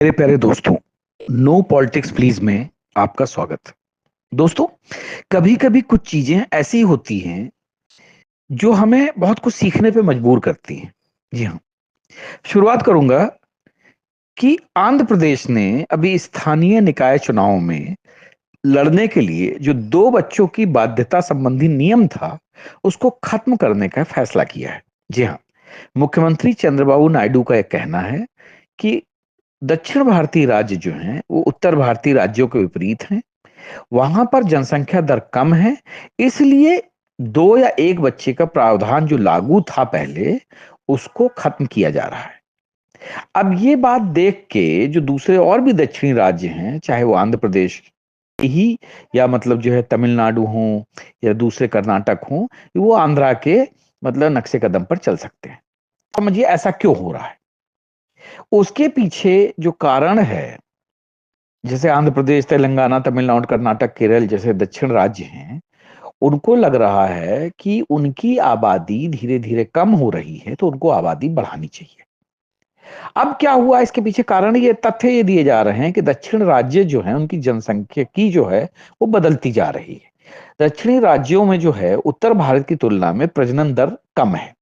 मेरे प्यारे दोस्तों, नो पॉलिटिक्स प्लीज में आपका स्वागत। दोस्तों, कभी कभी कुछ चीजें ऐसी होती हैं जो हमें बहुत कुछ सीखने पे मजबूर करती हैं। जी हाँ, शुरुआत करूंगा कि आंध्र प्रदेश ने अभी स्थानीय निकाय चुनाव में लड़ने के लिए जो दो बच्चों की बाध्यता संबंधी नियम था, उसको खत्म करने का फैसला किया है। जी हाँ, मुख्यमंत्री चंद्रबाबू नायडू का यह कहना है कि दक्षिण भारतीय राज्य जो हैं वो उत्तर भारतीय राज्यों के विपरीत हैं। वहां पर जनसंख्या दर कम है, इसलिए दो या एक बच्चे का प्रावधान जो लागू था पहले, उसको खत्म किया जा रहा है। अब ये बात देख के जो दूसरे और भी दक्षिणी राज्य हैं, चाहे वो आंध्र प्रदेश ही या मतलब जो है तमिलनाडु हो या दूसरे कर्नाटक हो, वो आंध्रा के मतलब नक्शे कदम पर चल सकते हैं। समझिए ऐसा क्यों हो रहा है। उसके पीछे जो कारण है, जैसे आंध्र प्रदेश, तेलंगाना, तमिलनाडु, कर्नाटक, केरल जैसे दक्षिण राज्य हैं, उनको लग रहा है कि उनकी आबादी धीरे धीरे कम हो रही है, तो उनको आबादी बढ़ानी चाहिए। अब क्या हुआ, इसके पीछे कारण ये तथ्य ये दिए जा रहे हैं कि दक्षिण राज्य जो है उनकी जनसंख्या की जो है वो बदलती जा रही है। दक्षिणी राज्यों में जो है उत्तर भारत की तुलना में प्रजनन दर कम है।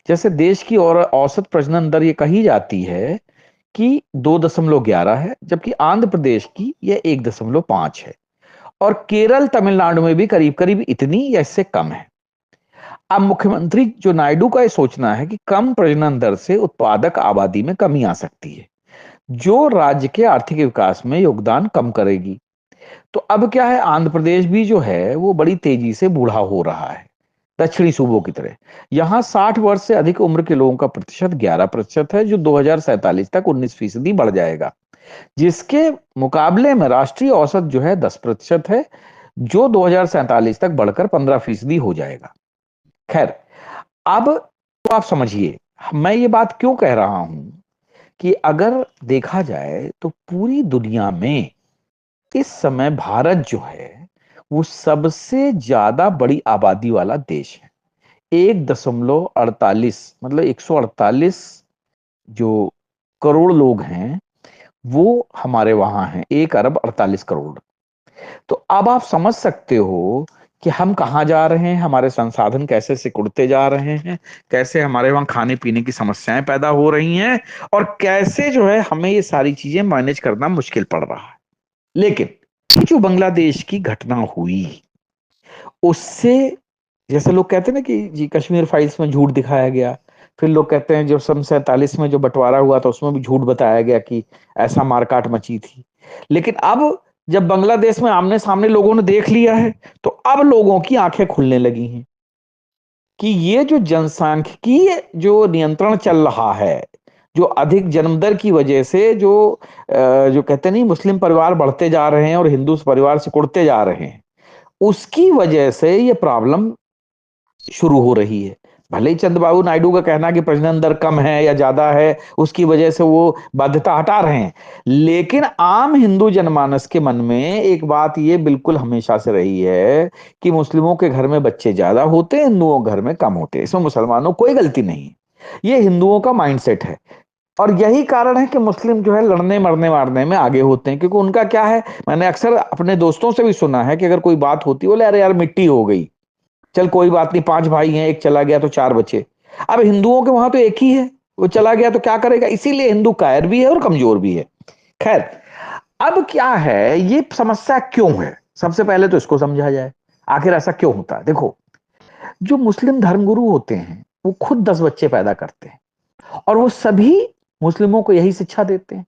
जैसे देश की और औसत प्रजनन दर ये कही जाती है कि 2.11 है, जबकि आंध्र प्रदेश की यह 1.5 है। और केरल, तमिलनाडु में भी करीब करीब इतनी या इससे कम है। अब मुख्यमंत्री जो नायडू का ये सोचना है कि कम प्रजनन दर से उत्पादक आबादी में कमी आ सकती है, जो राज्य के आर्थिक विकास में योगदान कम करेगी। तो अब क्या है, आंध्र प्रदेश भी जो है वो बड़ी तेजी से बूढ़ा हो रहा है, दक्षिणी सूबों की तरह। यहाँ 60 वर्ष से अधिक उम्र के लोगों का प्रतिशत 11% है, जो 2047 तक 19% बढ़ जाएगा, जिसके मुकाबले में राष्ट्रीय औसत जो है 10% है, जो 2047 तक बढ़कर 15% हो जाएगा। खैर, अब तो आप समझिए मैं ये बात क्यों कह रहा हूं कि अगर देखा जाए तो पूरी दुनिया में इस समय भारत जो है वो सबसे ज्यादा बड़ी आबादी वाला देश है। 1.48 मतलब 148 जो करोड़ लोग हैं वो हमारे वहां हैं, 1 अरब 48 करोड़। तो अब आप समझ सकते हो कि हम कहाँ जा रहे हैं, हमारे संसाधन कैसे सिकुड़ते जा रहे हैं, कैसे हमारे वहां खाने पीने की समस्याएं पैदा हो रही हैं, और कैसे जो है हमें ये सारी चीजें मैनेज करना मुश्किल पड़ रहा है। लेकिन जो बांग्लादेश की घटना हुई उससे, जैसे लोग कहते हैं ना कि जी कश्मीर फाइल्स में झूठ दिखाया गया, फिर लोग कहते हैं जो सन 47 में जो बंटवारा हुआ था उसमें भी झूठ बताया गया कि ऐसा मारकाट मची थी। लेकिन अब जब बांग्लादेश में आमने सामने लोगों ने देख लिया है, तो अब लोगों की आंखें खुलने लगी हैं कि ये जो जनसांख्यिकीय जो नियंत्रण चल रहा है, जो अधिक जन्म दर की वजह से जो कहते नहीं मुस्लिम परिवार बढ़ते जा रहे हैं और हिंदू परिवार सिकुड़ते जा रहे हैं, उसकी वजह से ये प्रॉब्लम शुरू हो रही है। भले ही चंद्रबाबू नायडू का कहना कि प्रजनन दर कम है या ज्यादा है, उसकी वजह से वो बाध्यता हटा रहे हैं, लेकिन आम हिंदू जनमानस के मन में एक बात ये बिल्कुल हमेशा से रही है कि मुस्लिमों के घर में बच्चे ज्यादा होते हैं, हिंदुओं के घर में कम होते हैं। इसमें मुसलमानों कोई गलती नहीं है, ये हिंदुओं का माइंडसेट है। और यही कारण है कि मुस्लिम जो है लड़ने मरने मारने में आगे होते हैं, क्योंकि उनका क्या है, मैंने अक्सर अपने दोस्तों से भी सुना है कि अगर कोई बात होती बोले अरे यार मिट्टी हो गई, चल कोई बात नहीं, 5 भाई हैं, एक चला गया तो 4 बचे। अब हिंदुओं के वहां तो एक ही है, वो चला गया तो क्या करेगा, इसीलिए हिंदू कायर भी है और कमजोर भी है। खैर, अब क्या है, ये समस्या क्यों है, सबसे पहले तो इसको समझा जाए आखिर ऐसा क्यों होता है। देखो, जो मुस्लिम धर्मगुरु होते हैं वो खुद 10 बच्चे पैदा करते हैं, और वो सभी मुस्लिमों को यही शिक्षा देते हैं।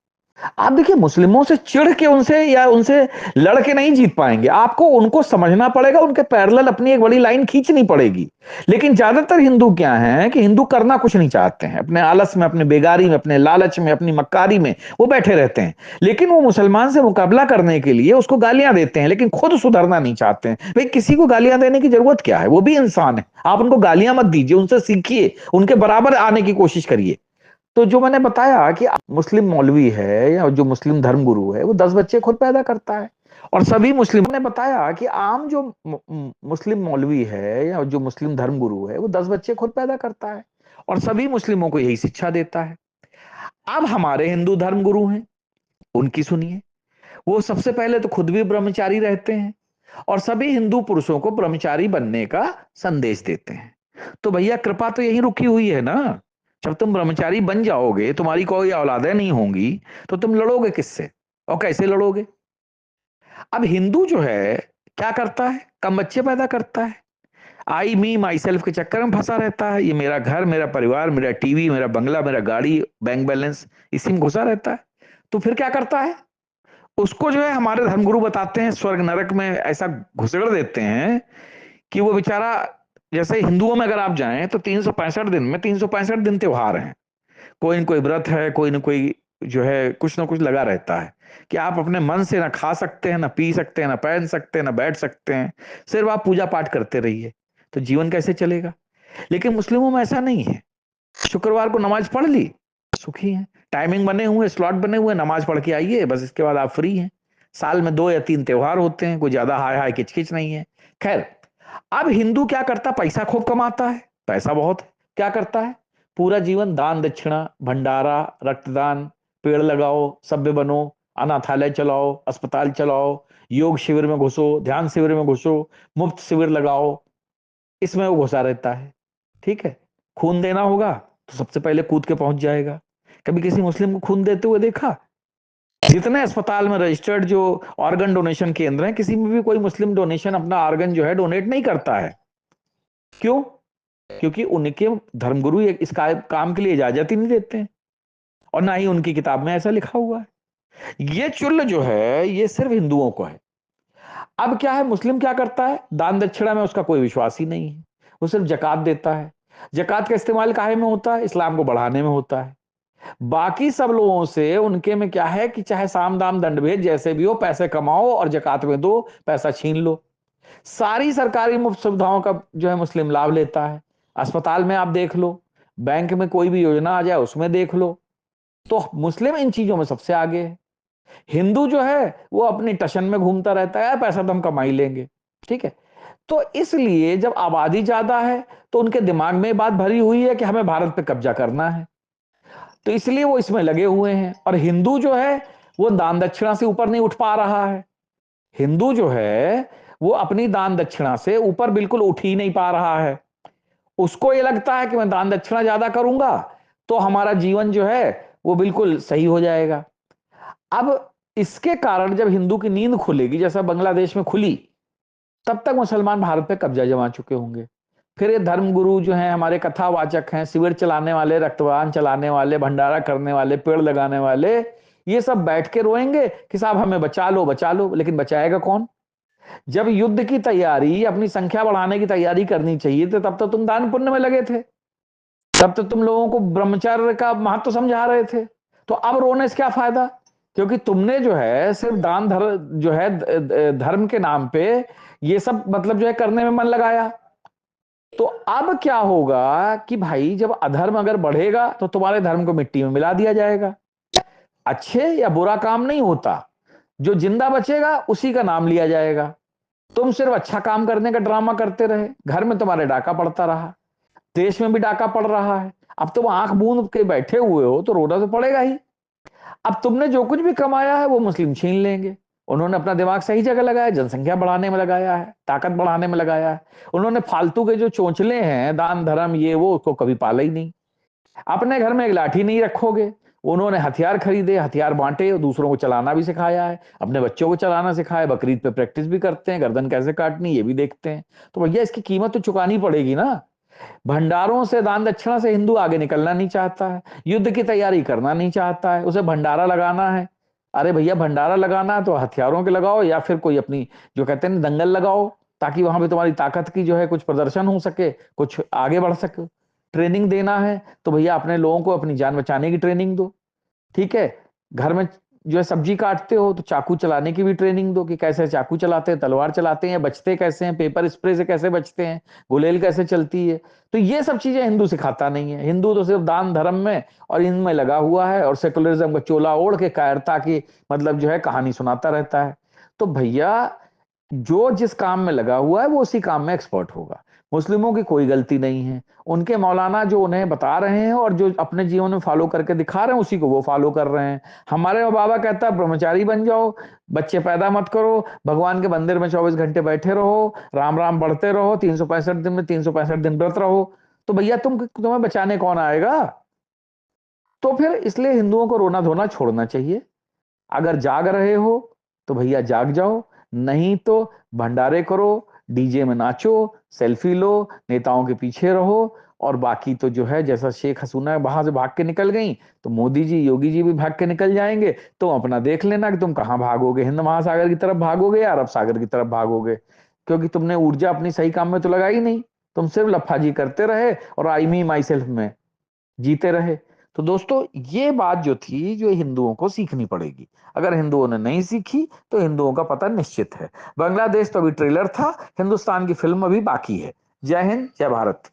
आप देखिए, मुस्लिमों से चिढ़ के उनसे या उनसे लड़ के नहीं जीत पाएंगे, आपको उनको समझना पड़ेगा, उनके पैरेलल अपनी एक बड़ी लाइन खींचनी पड़ेगी। लेकिन ज्यादातर हिंदू क्या है कि हिंदू करना कुछ नहीं चाहते हैं, अपने आलस में, अपने बेगारी में, अपने लालच में, अपनी मक्कारी में वो बैठे रहते हैं। लेकिन वो मुसलमान से मुकाबला करने के लिए उसको गालियां देते हैं, लेकिन खुद सुधरना नहीं चाहते हैं। भाई, किसी को गालियां देने की जरूरत क्या है, वो भी इंसान है, आप उनको गालियां मत दीजिए, उनसे सीखिए, उनके बराबर आने की कोशिश करिए। तो जो मैंने बताया कि मुस्लिम मौलवी है या जो मुस्लिम धर्मगुरु है वो 10 बच्चे खुद पैदा करता है, और सभी मुस्लिमों ने बताया कि आम जो मुस्लिम मौलवी है या जो मुस्लिम धर्मगुरु है वो 10 बच्चे खुद पैदा करता है, और सभी मुस्लिमों को यही शिक्षा देता है। अब हमारे हिंदू धर्मगुरु हैं, उनकी सुनिए। वो सबसे पहले तो खुद भी ब्रह्मचारी रहते हैं और सभी हिंदू पुरुषों को ब्रह्मचारी बनने का संदेश देते हैं। तो भैया कृपा तो यहीं रुकी हुई है ना। जब तुम ब्रह्मचारी बन जाओगे, तुम्हारी कोई औलादें नहीं होंगी, तो तुम लड़ोगे किससे और कैसे लड़ोगे? अब हिंदू जो है क्या करता है, कम बच्चे पैदा करता है, आई मी माई सेल्फ के चक्कर में फंसा रहता है। ये मेरा घर, मेरा परिवार, मेरा टीवी, मेरा बंगला, मेरा गाड़ी, बैंक बैलेंस, इसी में घुसा रहता है। तो फिर क्या करता है, उसको जो है हमारे धर्मगुरु बताते हैं स्वर्ग नरक में ऐसा घुसेड़ देते हैं कि वो बेचारा, जैसे हिंदुओं में अगर आप जाएं तो 365 दिन में 365 दिन त्योहार हैं, कोई न कोई व्रत है, कोई न कोई जो है कुछ ना कुछ लगा रहता है कि आप अपने मन से ना खा सकते हैं, ना पी सकते हैं, ना पहन सकते हैं, ना बैठ सकते हैं, सिर्फ आप पूजा पाठ करते रहिए। तो जीवन कैसे चलेगा? लेकिन मुस्लिमों में ऐसा नहीं है। शुक्रवार को नमाज पढ़ ली, सुखी हैं, टाइमिंग बने हुए, स्लॉट बने हुए, नमाज पढ़ के आइए, बस इसके बाद आप फ्री हैं। साल में 2 या 3 त्योहार होते हैं, कोई ज्यादा हाय हाय किचकिच नहीं है। खैर, अब हिंदू क्या करता, पैसा खूब कमाता है, पैसा बहुत है, क्या करता है, पूरा जीवन दान दक्षिणा, भंडारा, रक्तदान, पेड़ लगाओ, सभ्य बनो, अनाथालय चलाओ, अस्पताल चलाओ, योग शिविर में घुसो, ध्यान शिविर में घुसो, मुफ्त शिविर लगाओ, इसमें वो घुसा रहता है। ठीक है, खून देना होगा तो सबसे पहले कूद के पहुंच जाएगा। कभी किसी मुस्लिम को खून देते हुए देखा? जितने अस्पताल में रजिस्टर्ड जो ऑर्गन डोनेशन केंद्र हैं, किसी में भी कोई मुस्लिम डोनेशन अपना ऑर्गन जो है डोनेट नहीं करता है। क्यों? क्योंकि उनके धर्मगुरु इस काम के लिए इजाजत ही नहीं देते हैं, और ना ही उनकी किताब में ऐसा लिखा हुआ है। ये चुल्ल जो है ये सिर्फ हिंदुओं को है। अब क्या है, मुस्लिम क्या करता है, दान दक्षिणा में उसका कोई विश्वास ही नहीं है, वो सिर्फ जकात देता है। जकात का इस्तेमाल काहे में होता है, इस्लाम को बढ़ाने में होता है। बाकी सब लोगों से उनके में क्या है कि चाहे साम दाम दंड भेद जैसे भी हो, पैसे कमाओ और जकात में दो, पैसा छीन लो। सारी सरकारी मुफ्त सुविधाओं का जो है मुस्लिम लाभ लेता है। अस्पताल में आप देख लो, बैंक में कोई भी योजना आ जाए उसमें देख लो, तो मुस्लिम इन चीजों में सबसे आगे है। हिंदू जो है वो अपनी टशन में घूमता रहता है, पैसा तो हम कमा ही लेंगे। ठीक है, तो इसलिए जब आबादी ज्यादा है तो उनके दिमाग में बात भरी हुई है कि हमें भारत पे कब्जा करना है, तो इसलिए वो इसमें लगे हुए हैं। और हिंदू जो है वो दान दक्षिणा से ऊपर नहीं उठ पा रहा है। हिंदू जो है वो अपनी दान दक्षिणा से ऊपर बिल्कुल उठ ही नहीं पा रहा है। उसको ये लगता है कि मैं दान दक्षिणा ज्यादा करूंगा तो हमारा जीवन जो है वो बिल्कुल सही हो जाएगा। अब इसके कारण जब हिंदू की नींद खुलेगी, जैसा बांग्लादेश में खुली, तब तक मुसलमान भारत पे कब्जा जमा चुके होंगे। फिर ये धर्मगुरु जो हैं, हमारे कथावाचक हैं, शिविर चलाने वाले, रक्तदान चलाने वाले, भंडारा करने वाले, पेड़ लगाने वाले, ये सब बैठ के रोएंगे कि साहब हमें बचा लो बचा लो। लेकिन बचाएगा कौन? जब युद्ध की तैयारी, अपनी संख्या बढ़ाने की तैयारी करनी चाहिए तो तब तो तुम दान पुण्य में लगे थे, तब तो तुम लोगों को ब्रह्मचर्य का महत्व समझा रहे थे। तो अब रोने से क्या फायदा? क्योंकि तुमने जो है सिर्फ दान जो है धर्म के नाम पे ये सब मतलब जो है करने में मन लगाया। तो अब क्या होगा कि भाई जब अधर्म अगर बढ़ेगा तो तुम्हारे धर्म को मिट्टी में मिला दिया जाएगा। अच्छे या बुरा काम नहीं होता, जो जिंदा बचेगा उसी का नाम लिया जाएगा। तुम सिर्फ अच्छा काम करने का ड्रामा करते रहे, घर में तुम्हारे डाका पड़ता रहा, देश में भी डाका पड़ रहा है। अब तुम आंख मूंद के बैठे हुए हो तो रोना तो पड़ेगा ही। अब तुमने जो कुछ भी कमाया है वो मुस्लिम छीन लेंगे। उन्होंने अपना दिमाग सही जगह लगाया, जनसंख्या बढ़ाने में लगाया है, ताकत बढ़ाने में लगाया है। उन्होंने फालतू के जो चोंचले हैं, दान धर्म ये वो, उसको कभी पाला ही नहीं। अपने घर में एक लाठी नहीं रखोगे। उन्होंने हथियार खरीदे, हथियार बांटे और दूसरों को चलाना भी सिखाया है, अपने बच्चों को चलाना सिखाया, बकरीद पे प्रैक्टिस भी करते हैं, गर्दन कैसे काटनी ये भी देखते हैं। तो भैया इसकी कीमत तो चुकानी पड़ेगी ना। भंडारों से, दान दक्षिणा से हिंदू आगे निकलना नहीं चाहता है, युद्ध की तैयारी करना नहीं चाहता है, उसे भंडारा लगाना है। अरे भैया भंडारा लगाना है तो हथियारों के लगाओ या फिर कोई अपनी जो कहते हैं दंगल लगाओ, ताकि वहां पे तुम्हारी ताकत की जो है कुछ प्रदर्शन हो सके, कुछ आगे बढ़ सके। ट्रेनिंग देना है तो भैया अपने लोगों को अपनी जान बचाने की ट्रेनिंग दो। ठीक है, घर में जो है सब्जी काटते हो तो चाकू चलाने की भी ट्रेनिंग दो कि कैसे चाकू चलाते हैं, तलवार चलाते हैं, बचते कैसे हैं, पेपर स्प्रे से कैसे बचते हैं, गुलेल कैसे चलती है। तो ये सब चीजें हिंदू सिखाता नहीं है। हिंदू तो सिर्फ दान धर्म में और इनमें लगा हुआ है, और सेकुलरिज्म का चोला ओढ़ के कायरता की मतलब जो है कहानी सुनाता रहता है। तो भैया जो जिस काम में लगा हुआ है वो उसी काम में एक्सपर्ट होगा। मुस्लिमों की कोई गलती नहीं है, उनके मौलाना जो उन्हें बता रहे हैं और जो अपने जीवन में फॉलो करके दिखा रहे हैं उसी को वो फॉलो कर रहे हैं। हमारे बाबा कहता है ब्रह्मचारी बन जाओ, बच्चे पैदा मत करो, भगवान के मंदिर में 24 घंटे बैठे रहो, राम राम बढ़ते रहो, 365 दिन में 365 दिन व्रत रहो। तो भैया तुम्हें बचाने कौन आएगा? तो फिर इसलिए हिंदुओं को रोना धोना छोड़ना चाहिए। अगर जाग रहे हो तो भैया जाग जाओ, नहीं तो भंडारे करो, डीजे में नाचो, सेल्फी लो, नेताओं के पीछे रहो। और बाकी तो जो है, जैसा शेख हसीना वहां से भाग के निकल गई, तो मोदी जी योगी जी भी भाग के निकल जाएंगे। तुम अपना देख लेना कि तुम कहां भागोगे, हिंद महासागर की तरफ भागोगे या अरब सागर की तरफ भागोगे, क्योंकि तुमने ऊर्जा अपनी सही काम में तो लगाई नहीं। तुम सिर्फ लफाजी करते रहे और आई मी माई सेल्फ में जीते रहे। तो दोस्तों, ये बात जो थी, जो हिंदुओं को सीखनी पड़ेगी। अगर हिंदुओं ने नहीं सीखी तो हिंदुओं का पतन निश्चित है। बांग्लादेश तो अभी ट्रेलर था, हिंदुस्तान की फिल्म अभी बाकी है। जय हिंद, जय भारत।